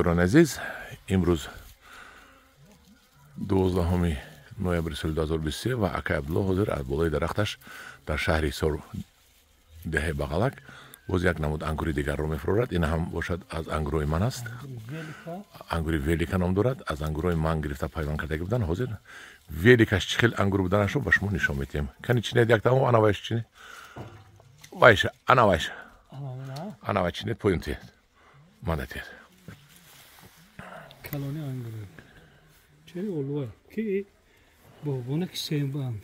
عزیز امروز 12 نوامبر سال 2023 و آقای عبدالله حاضر از بالای درختش در شهر سور ده بغلک باز یک نمود انگوری دیگر رو میفروشد. این هم باشد از انگورای من است. انگوری ویلیکا نام دارد. از انگورای من گرفته پیوند کرده بودن. حاضر ویلیکاش چخیل انگور بودنشو به شما نشون میدیم. کنی چینه یک تمام انا وایش چینه وایش انا وایش انا وایش چینه پوینتی مادتی کلانی انگور چه اولوه کی بابونه که سیمبند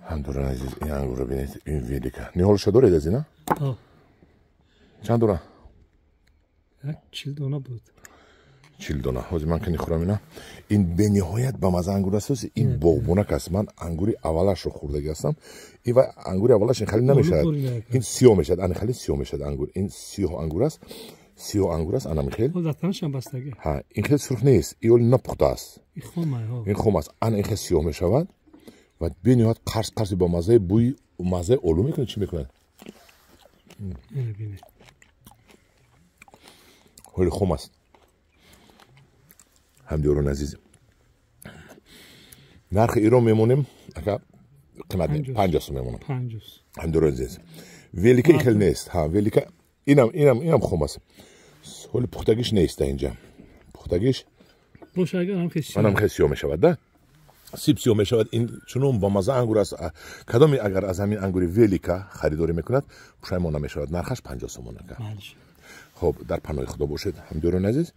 همدوران عزیز این انگور رو بینید. این ویلیکا نیهولشو دارید از اینا؟ چند دونه؟ 40 دونه بود. 40 دونه. حاضر من که نخورم اینا. این به نهایت با مزه انگور است. این بابونک است. من انگوری اولش رو خوردگی هستم. این و انگوری اولش این خیلی نمیشه. این سیاه میشه. این خیلی سیاه میشه انگور. این سیاه انگور است. سیاه انگور است. انا میخیل. خودتانش هم بستگی. ها این خیلی سرخ نیست. این نپخته است. این خام است. این خیلی سیاه میشود. و به نهایت قرص با مزه بوی و مزه علو میکنه. چی میکنه؟ اینو ببینید. خیلی خام است. همدوران عزیز نرخ ایران میمونیم اگه قیمت 50 میمونم. 50 همدوران عزیز ویلیکا خیلی نیست. ها ویلیکا اینم خام است. ولی پختگیش نیست اینجا. پختگیش باشه اگر هم خیلی منم خیلی سیاه میشود. ده سیب سیاه میشود. این چون با مزه انگور است. کدامی اگر از همین انگور ویلیکا خریداری میکند پشیمان نمیشود. نرخش 50 سومونه. خب در پناه خدا باشید همدوران عزیز.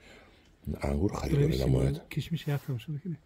انگور خریداری نماید. کشمش یفتم شده کنه.